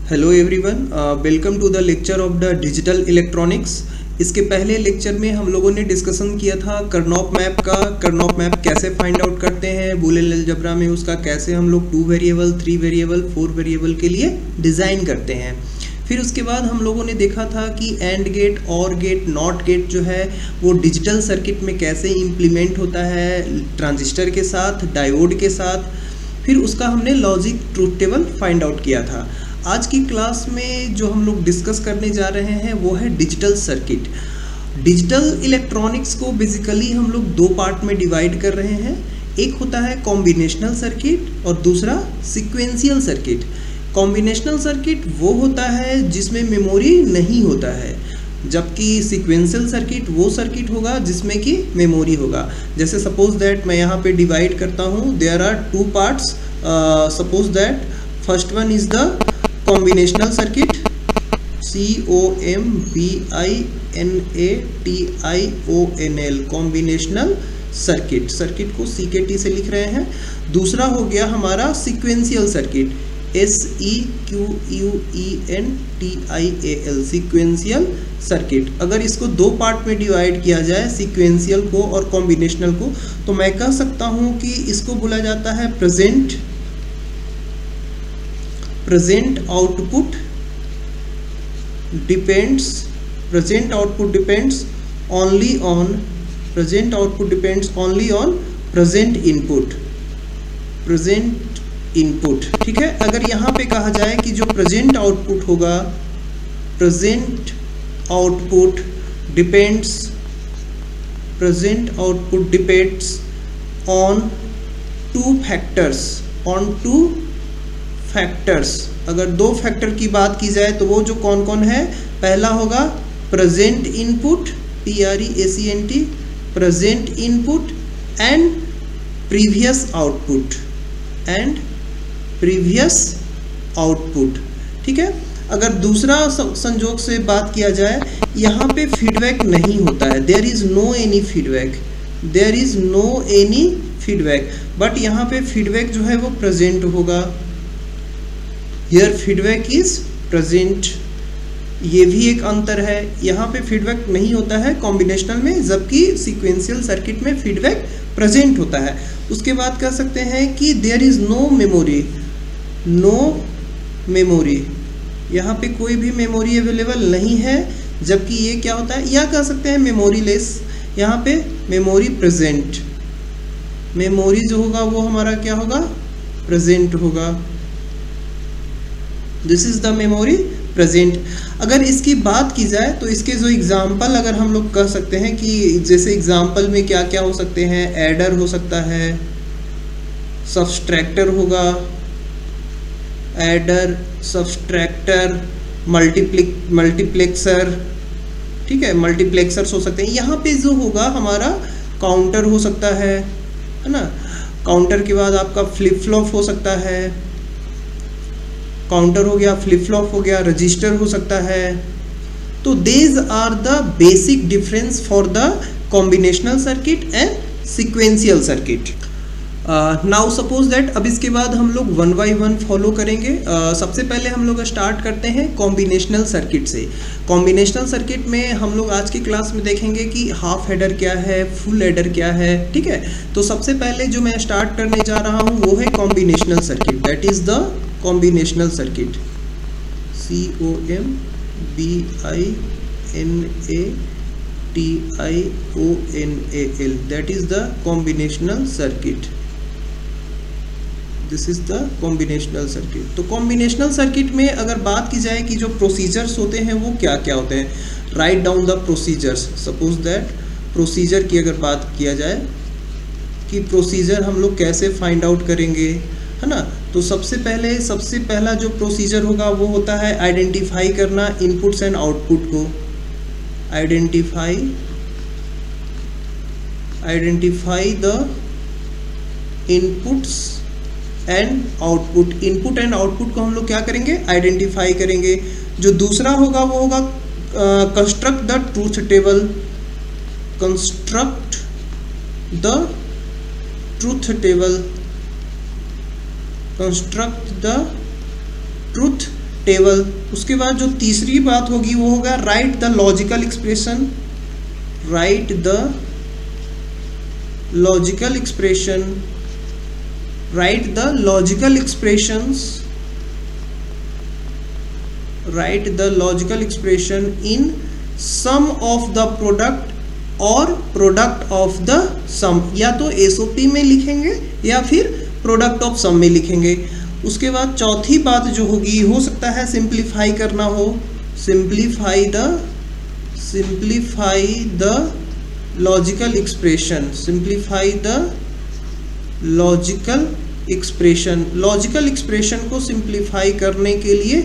Hello everyone, welcome to the lecture of the digital electronics. इसके पहले lecture में हम लोगों ने डिस्कशन किया था कर्नॉफ मैप का। कर्नॉफ मैप कैसे फाइंड आउट करते हैं, बूलियन अलजेब्रा में उसका कैसे हम लोग 2 वेरिएबल 3 वेरिएबल 4 वेरिएबल के लिए डिज़ाइन करते हैं। फिर उसके बाद हम लोगों ने देखा था कि एंड गेट, और गेट, नॉट गेट जो है वो डिजिटल सर्किट में कैसे इम्प्लीमेंट होता है ट्रांजिस्टर के साथ, डायोड के साथ। फिर उसका हमने logic truth table find out किया था। आज की क्लास में जो हम लोग डिस्कस करने जा रहे हैं वो है डिजिटल सर्किट। डिजिटल इलेक्ट्रॉनिक्स को बेसिकली हम लोग दो पार्ट में डिवाइड कर रहे हैं। एक होता है कॉम्बिनेशनल सर्किट और दूसरा सीक्वेंशियल सर्किट। कॉम्बिनेशनल सर्किट वो होता है जिसमें मेमोरी नहीं होता है, जबकि सीक्वेंशियल सर्किट वो सर्किट होगा जिसमें कि मेमोरी होगा। जैसे सपोज दैट मैं यहाँ पे डिवाइड करता हूँ, there are 2 parts. Suppose that first one is the combinational circuit, COMBINATIONL, combinational circuit. Circuit को CKT से लिख रहे हैं। दूसरा हो गया हमारा sequential circuit, SEQUENTIAL, sequential circuit. अगर इसको दो पार्ट में डिवाइड किया जाए, सीक्वेंशियल को और कॉम्बिनेशनल को, तो मैं कह सकता हूँ कि इसको बोला जाता है present output depends only on present input. ठीक है, अगर यहाँ पे कहा जाए कि जो प्रेजेंट आउटपुट होगा, present output depends on two factors. अगर दो फैक्टर की बात की जाए तो वो जो कौन कौन है, पहला होगा present input, PRESENT, present input and previous output. ठीक है, अगर दूसरा संजोग से बात किया जाए, यहाँ पे फीडबैक नहीं होता है, there is no any feedback, but यहाँ पे फीडबैक जो है वो प्रेजेंट होगा। Here feedback is present. ये भी एक अंतर है, यहाँ पे फीडबैक नहीं होता है कॉम्बिनेशनल में, जबकि सीक्वेंशियल सर्किट में फीडबैक प्रेजेंट होता है। उसके बाद कह सकते हैं कि देयर इज नो मेमोरी, यहाँ पे कोई भी मेमोरी अवेलेबल नहीं है, जबकि ये क्या होता है, या कह सकते हैं मेमोरी लेस। यहाँ पे मेमोरी प्रेजेंट, मेमोरी जो होगा वो हमारा क्या होगा, प्रेजेंट होगा। This is the memory present. अगर इसकी बात की जाए तो इसके जो एग्जाम्पल अगर हम लोग कह सकते हैं कि जैसे एग्जाम्पल में क्या क्या हो सकते हैं, एडर हो सकता है, सब्सट्रैक्टर होगा, एडर, सब्सट्रैक्टर, मल्टीप्लेक्सर। ठीक है, मल्टीप्लेक्सर्स हो सकते हैं। यहाँ पे जो होगा हमारा काउंटर हो सकता है ना। काउंटर के बाद आपका फ्लिप फ्लॉप हो सकता है, काउंटर हो गया, फ्लिप फ्लॉप हो गया, रजिस्टर हो सकता है। तो these are the basic difference for the combinational circuit and sequential circuit. Now suppose that अब इसके बाद हम लोग 1 by 1 फॉलो करेंगे। सबसे पहले हम लोग स्टार्ट करते हैं कॉम्बिनेशनल सर्किट से। कॉम्बिनेशनल सर्किट में हम लोग आज की क्लास में देखेंगे कि हाफ एडर क्या है, फुल एडर क्या है। ठीक है, तो सबसे पहले जो मैं स्टार्ट करने जा रहा हूँ वो है combinational circuit, that is the combinational circuit, COMBINATIONAL, that is the combinational circuit. This is the combinational circuit. तो कॉम्बिनेशनल सर्किट में अगर बात की जाए कि जो प्रोसीजर्स होते हैं वो क्या क्या होते हैं, write down the procedures. Suppose that procedure की अगर बात किया जाए कि प्रोसीजर हम लोग कैसे फाइंड आउट करेंगे, है ना। तो सबसे पहला जो प्रोसीजर होगा वो होता है आइडेंटिफाई करना इनपुट्स एंड आउटपुट को। Identify the inputs and output. Input and output को हम लोग क्या करेंगे, आइडेंटिफाई करेंगे। जो दूसरा होगा वो होगा construct the truth table. Construct the truth table, construct the truth table. उसके बाद जो तीसरी बात होगी वो होगा write the logical expression, write the logical expression, write the logical expressions, write the logical expression in sum of the product और product of the sum, या तो एसओपी में लिखेंगे या फिर प्रोडक्ट ऑफ सम में लिखेंगे। उसके बाद चौथी बात जो होगी, हो सकता है सिंप्लीफाई करना हो, simplify the logical expression, simplify the logical expression, logical expression को सिंप्लीफाई करने के लिए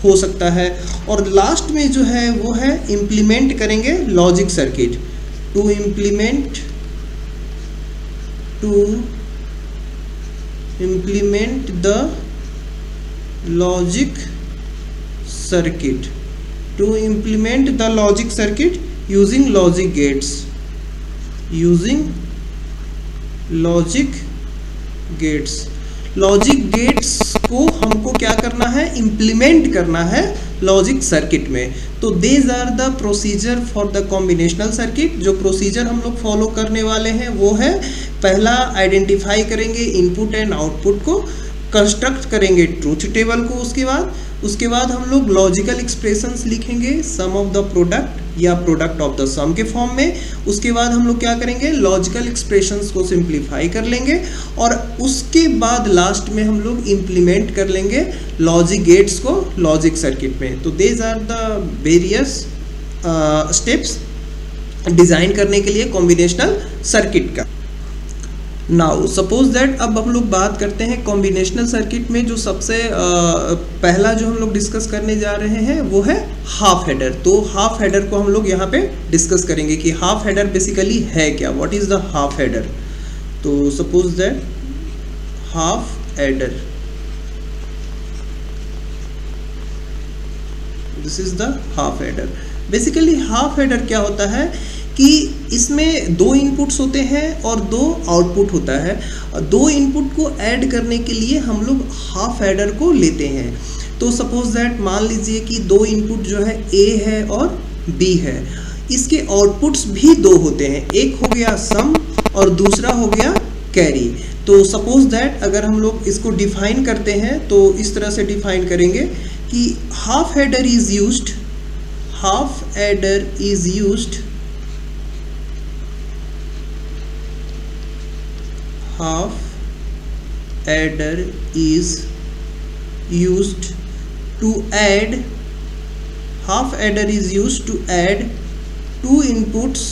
हो सकता है। और लास्ट में जो है वो है इम्प्लीमेंट करेंगे logic circuit, to implement the logic circuit, to implement the logic circuit using logic gates, using logic gates. Logic gates को हमको क्या करना है, इम्प्लीमेंट करना है लॉजिक सर्किट में। तो these are the procedure for the combinational circuit. जो प्रोसीजर हम लोग फॉलो करने वाले हैं वो है, पहला आइडेंटिफाई करेंगे इनपुट एंड आउटपुट को, कंस्ट्रक्ट करेंगे ट्रूथ टेबल को, उसके बाद हम लोग लॉजिकल एक्सप्रेशंस लिखेंगे सम ऑफ द प्रोडक्ट या प्रोडक्ट ऑफ द सम के फॉर्म में। उसके बाद हम लोग क्या करेंगे, लॉजिकल एक्सप्रेशंस को सिंप्लीफाई कर लेंगे और उसके बाद लास्ट में हम लोग इम्प्लीमेंट कर लेंगे लॉजिक गेट्स को लॉजिक सर्किट में। तो these are the various steps design करने के लिए कॉम्बिनेशनल सर्किट का। नाउ सपोज दैट, अब हम लोग बात करते हैं कॉम्बिनेशनल सर्किट में जो सबसे पहला जो हम लोग डिस्कस करने जा रहे हैं वो है हाफ हेडर। तो हाफ हेडर को हम लोग यहाँ पे डिस्कस करेंगे कि हाफ हेडर बेसिकली है क्या, what is the half adder. तो suppose that half adder, this is the half adder. Basically half adder क्या होता है कि इसमें दो इनपुट्स होते हैं और दो आउटपुट होता है। दो इनपुट को ऐड करने के लिए हम लोग हाफ एडर को लेते हैं। तो सपोज दैट मान लीजिए कि दो इनपुट जो है ए है और बी है, इसके आउटपुट्स भी दो होते हैं, एक हो गया सम और दूसरा हो गया कैरी। तो सपोज दैट अगर हम लोग इसको डिफाइन करते हैं तो इस तरह से डिफाइन करेंगे कि half adder is used, half adder is used, half adder is used to add, half adder is used to add two inputs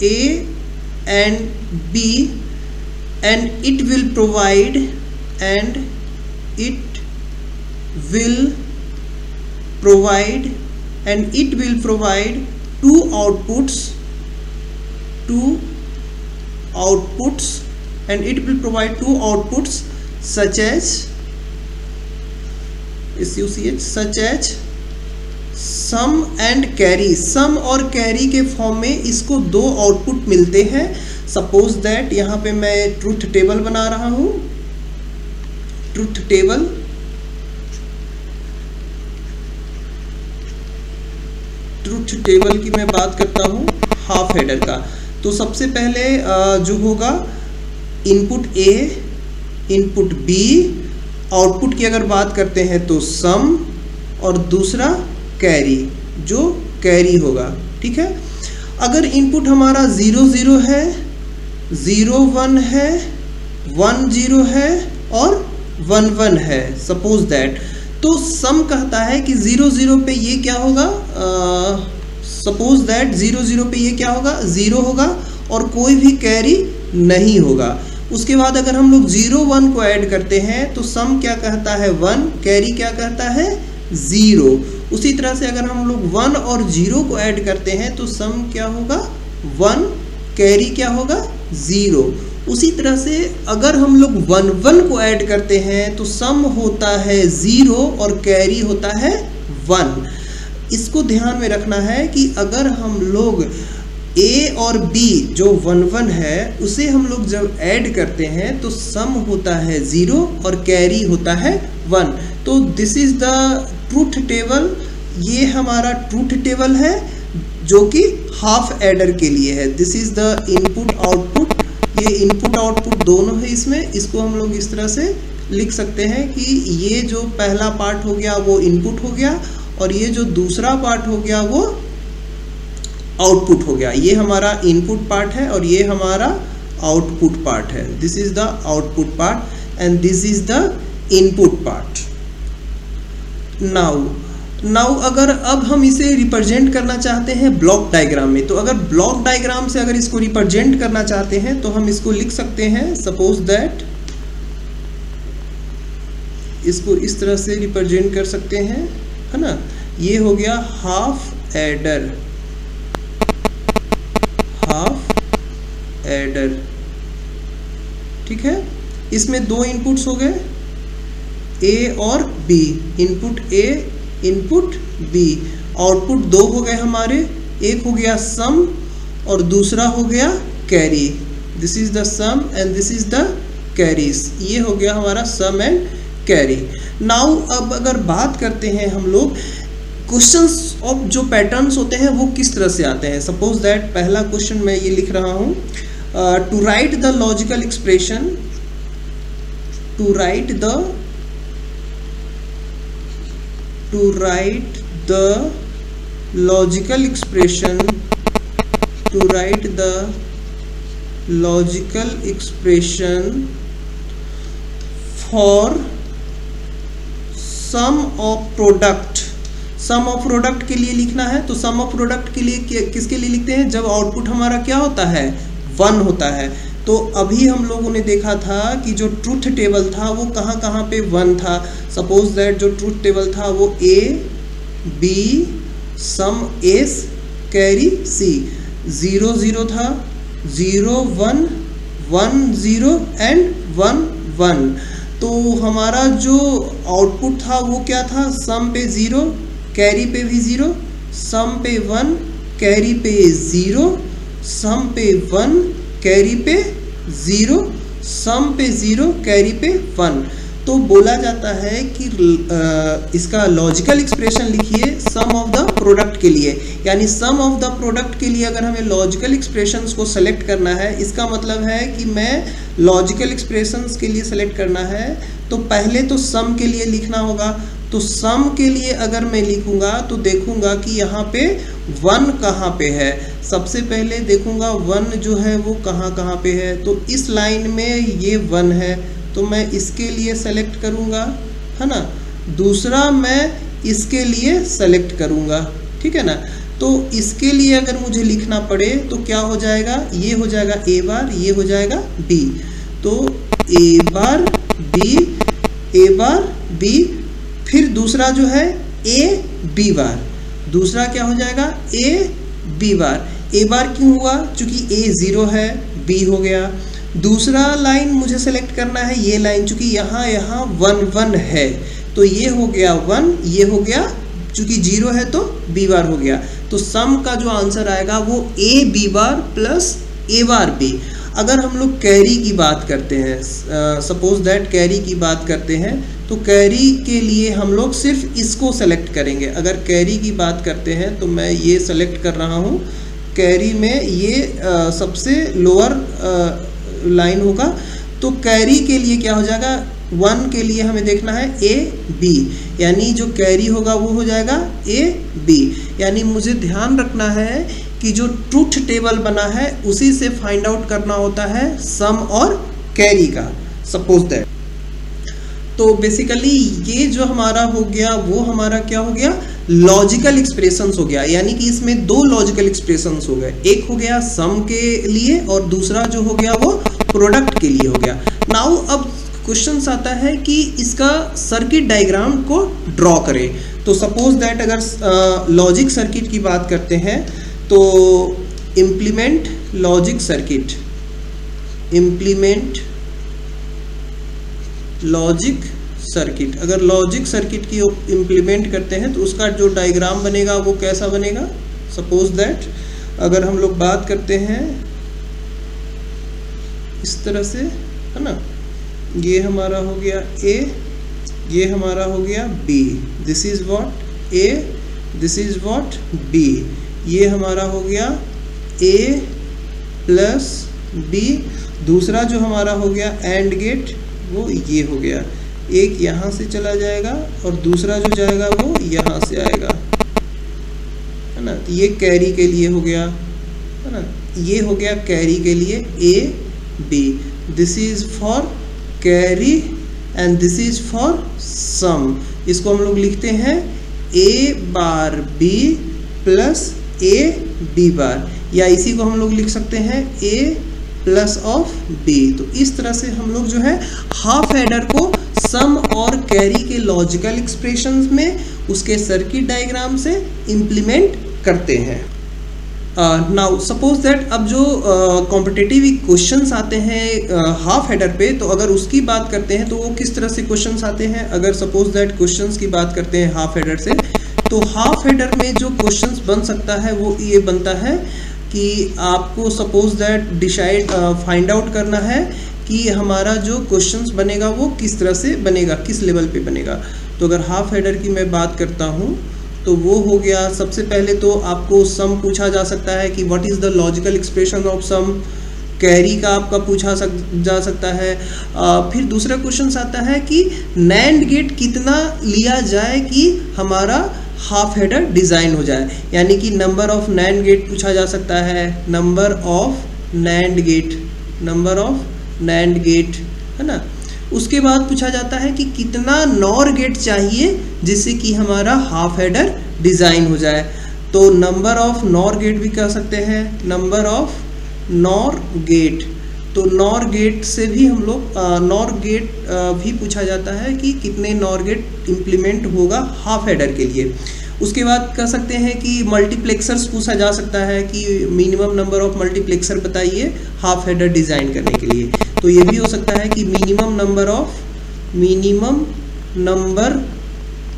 A and B, and it will provide two outputs, and it will provide two outputs such as sum and carry। sum और carry के form में इसको दो output मिलते हैं। Suppose that यहाँ पे मैं ट्रूथ टेबल बना रहा हूँ, ट्रूथ टेबल, ट्रूथ टेबल की मैं बात करता हूँ हाफ हेडर का। तो सबसे पहले जो होगा input A, input B, output की अगर बात करते हैं तो सम और दूसरा कैरी, जो कैरी होगा। ठीक है, अगर इनपुट हमारा 0 0 है, 0 1 है, 1 0 है और 1 1 है, सपोज दैट, तो सम कहता है कि 0 0 पे ये क्या होगा, सपोज दैट 0 0 पे ये क्या होगा, 0 होगा और कोई भी कैरी नहीं होगा। उसके बाद अगर हम लोग 0 1 को ऐड करते हैं तो सम क्या कहता है 1, कैरी क्या कहता है 0। उसी तरह से अगर हम लोग 1 और 0 को ऐड करते हैं तो सम क्या होगा 1, कैरी क्या होगा 0। उसी तरह से अगर हम लोग 1 1 को ऐड करते हैं तो सम होता है 0 और कैरी होता है 1। इसको ध्यान में रखना है कि अगर हम लोग ए और बी जो 1 1 है उसे हम लोग जब ऐड करते हैं तो सम होता है 0 और कैरी होता है 1। तो this is the truth table, ये हमारा ट्रूथ टेबल है जो कि हाफ एडर के लिए है। This is the input output, ये इनपुट आउटपुट दोनों है इसमें। इसको हम लोग इस तरह से लिख सकते हैं कि ये जो पहला पार्ट हो गया वो इनपुट हो गया और ये जो दूसरा पार्ट हो गया वो आउटपुट हो गया। ये हमारा इनपुट पार्ट है और ये हमारा आउटपुट पार्ट है। This is the output part and this is the input part. Now अगर अब हम इसे रिप्रेजेंट करना चाहते हैं ब्लॉक डायग्राम में, तो अगर ब्लॉक डायग्राम से अगर इसको रिप्रेजेंट करना चाहते हैं तो हम इसको लिख सकते हैं, सपोज दैट इसको इस तरह से रिप्रेजेंट कर सकते हैं, है ना। ये हो गया हाफ एडर, ठीक है। इसमें दो इनपुट्स हो गए ए और B, input A input B. Output दो हो गए हमारे, एक हो गया सम और दूसरा हो गया carry. This is the sum and this is the carries. ये हो गया हमारा सम एंड कैरी। नाउ अब अगर बात करते हैं हम लोग क्वेश्चंस ऑफ जो पैटर्न्स होते हैं वो किस तरह से आते हैं। सपोज दैट पहला क्वेश्चन मैं ये लिख रहा हूँ, to write the logical expression, to write the logical expression, to write the logical expression for sum of product. Sum of product के लिए लिखना है, तो सम ऑफ प्रोडक्ट के लिए किसके लिए लिखते हैं, जब आउटपुट हमारा क्या होता है 1 होता है। तो अभी हम लोगों ने देखा था कि जो ट्रूथ टेबल था वो कहाँ कहाँ पे 1 था। सपोज दैट जो ट्रूथ टेबल था वो A B sum S carry C, 0 0 था, 0 1 1 0 एंड 1 1। तो हमारा जो आउटपुट था वो क्या था, सम पे 0 कैरी पे भी 0, सम पे 1 कैरी पे 0, सम पे 1 कैरी पे 0, सम पे 0 कैरी पे 1। तो बोला जाता है कि इसका लॉजिकल एक्सप्रेशन लिखिए सम ऑफ द प्रोडक्ट के लिए। यानी सम ऑफ द प्रोडक्ट के लिए अगर हमें लॉजिकल एक्सप्रेशंस को सेलेक्ट करना है, इसका मतलब है कि मैं लॉजिकल एक्सप्रेशंस के लिए सेलेक्ट करना है तो पहले तो सम के लिए लिखना होगा। तो सम के लिए अगर मैं लिखूंगा तो देखूंगा कि यहाँ पे 1 कहाँ पे है। सबसे पहले देखूंगा 1 जो है वो कहाँ पे है, तो इस लाइन में ये 1 है तो मैं इसके लिए सेलेक्ट करूंगा, है ना। दूसरा मैं इसके लिए सेलेक्ट करूंगा, ठीक है ना। तो इसके लिए अगर मुझे लिखना पड़े तो क्या हो जाएगा, ये हो जाएगा ए बार, ये हो जाएगा बी। तो ए बार बी, फिर दूसरा जो है ए बी बार, दूसरा क्या हो जाएगा ए बी बार। ए बार क्यों हुआ, चूंकि ए 0 है, बी हो गया। दूसरा लाइन मुझे सेलेक्ट करना है ये लाइन, चूंकि यहाँ 1 1 है तो ये हो गया 1, ये हो गया, चूंकि 0 है तो बी बार हो गया। तो सम का जो आंसर आएगा वो A B bar plus A bar B. अगर हम लोग कैरी की बात करते हैं, सपोज दैट कैरी की बात करते हैं, तो कैरी के लिए हम लोग सिर्फ इसको सेलेक्ट करेंगे। अगर कैरी की बात करते हैं तो मैं ये सेलेक्ट कर रहा हूँ, कैरी में ये सबसे लोअर लाइन होगा। तो कैरी के लिए क्या हो जाएगा, 1 के लिए हमें देखना है ए बी, यानी जो कैरी होगा वो हो जाएगा ए बी। यानी मुझे ध्यान रखना है कि जो ट्रूथ टेबल बना है उसी से फाइंड आउट करना होता है सम और कैरी का। सपोज दैट, तो बेसिकली ये जो हमारा हो गया वो हमारा क्या हो गया, लॉजिकल एक्सप्रेशंस हो गया। यानी कि इसमें 2 लॉजिकल एक्सप्रेशंस हो गए, एक हो गया सम के लिए और दूसरा जो हो गया वो प्रोडक्ट के लिए हो गया। नाउ अब क्वेश्चन आता है कि इसका सर्किट डायग्राम को ड्रॉ करें। तो सपोज दैट अगर लॉजिक सर्किट की बात करते हैं तो implement logic circuit, implement logic circuit. अगर लॉजिक सर्किट की इम्प्लीमेंट करते हैं तो उसका जो डायग्राम बनेगा वो कैसा बनेगा। सपोज दैट अगर हम लोग बात करते हैं इस तरह से, है ना, ये हमारा हो गया A, ये हमारा हो गया B, this is what A, this is what B, ये हमारा हो गया A प्लस B। दूसरा जो हमारा हो गया एंड गेट वो ये हो गया, एक यहाँ से चला जाएगा और दूसरा जो जाएगा वो यहाँ से आएगा, है ना। तो ये कैरी के लिए हो गया, है ना, ये हो गया कैरी के लिए A B, this is for carry and this is for sum. इसको हम लोग लिखते हैं A bar B plus A B bar, या इसी को हम लोग लिख सकते हैं A प्लस ऑफ B। तो इस तरह से हम लोग जो है हाफ एडर को सम और कैरी के लॉजिकल एक्सप्रेशंस में उसके सर्किट डायग्राम से इम्प्लीमेंट करते हैं। नाउ सपोज दैट अब जो कॉम्पिटिटिव क्वेश्चंस आते हैं हाफ हेडर पे, तो अगर उसकी बात करते हैं तो वो किस तरह से क्वेश्चंस आते हैं। अगर सपोज दैट क्वेश्चंस की बात करते हैं हाफ हेडर से, तो हाफ हेडर में जो क्वेश्चंस बन सकता है वो ये बनता है कि आपको suppose that decide find out करना है कि हमारा जो क्वेश्चंस बनेगा वो किस तरह से बनेगा, किस लेवल पे बनेगा। तो अगर हाफ हेडर की मैं बात करता हूँ तो वो हो गया, सबसे पहले तो आपको सम पूछा जा सकता है कि what is the logical expression of sum. Carry का आपका पूछा जा सकता है। फिर दूसरा क्वेश्चन आता है कि नैंड गेट कितना लिया जाए कि हमारा हाफ हेडर डिज़ाइन हो जाए, यानी कि नंबर ऑफ नैंड गेट पूछा जा सकता है, number of NAND gate, number of NAND gate, है ना। उसके बाद पूछा जाता है कि कितना नॉर गेट चाहिए जिससे कि हमारा हाफ हेडर डिज़ाइन हो जाए। तो नंबर ऑफ नॉर गेट भी कह सकते हैं, नंबर ऑफ नॉर गेट। तो नॉर गेट से भी हम लोग नॉर गेट भी पूछा जाता है कि कितने नॉर गेट इम्प्लीमेंट होगा हाफ हेडर के लिए। उसके बाद कह सकते हैं कि मल्टीप्लेक्सर्स पूछा जा सकता है कि मिनिमम नंबर ऑफ मल्टीप्लेक्सर बताइए हाफ हेडर डिज़ाइन करने के लिए। तो ये भी हो सकता है कि मिनिमम नंबर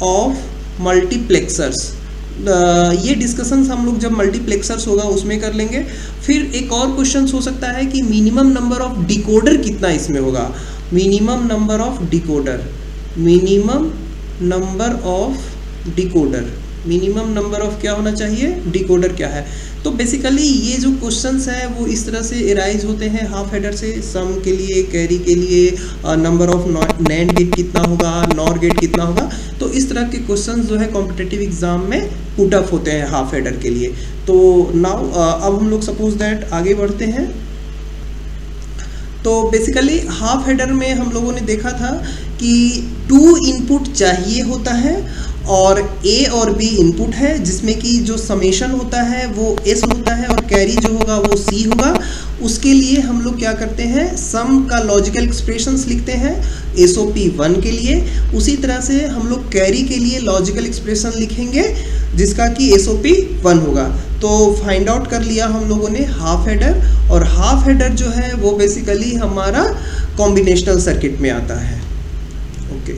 ऑफ मल्टीप्लेक्सर्स। ये डिस्कशंस हम लोग जब मल्टीप्लेक्सर्स होगा उसमें कर लेंगे। फिर एक और क्वेश्चन हो सकता है कि मिनिमम नंबर ऑफ डिकोडर कितना इसमें होगा, minimum number of decoder, minimum number of decoder, minimum number of क्या होना चाहिए, डिकोडर क्या है। तो बेसिकली ये जो क्वेश्चंस है वो इस तरह से एराइज होते हैं हाफ हेडर से, सम के लिए, कैरी के लिए, नंबर ऑफ नैंड गेट कितना होगा, नॉर गेट कितना होगा। तो इस तरह के क्वेश्चंस जो है कॉम्पिटिटिव एग्जाम में पुट अप होते हैं हाफ हेडर के लिए। तो नाउ अब हम लोग सपोज दैट आगे बढ़ते हैं। तो बेसिकली हाफ हेडर में हम लोगों ने देखा था कि 2 इनपुट चाहिए होता है और A और B इनपुट है, जिसमें कि जो समेशन होता है वो S होता है और कैरी जो होगा वो C होगा। उसके लिए हम लोग क्या करते हैं, सम का लॉजिकल एक्सप्रेशंस लिखते हैं SOP 1 के लिए। उसी तरह से हम लोग कैरी के लिए लॉजिकल एक्सप्रेशन लिखेंगे जिसका कि SOP 1 होगा। तो फाइंड आउट कर लिया हम लोगों ने हाफ हेडर, और हाफ हेडर जो है वो बेसिकली हमारा कॉम्बिनेशनल सर्किट में आता है। ओके।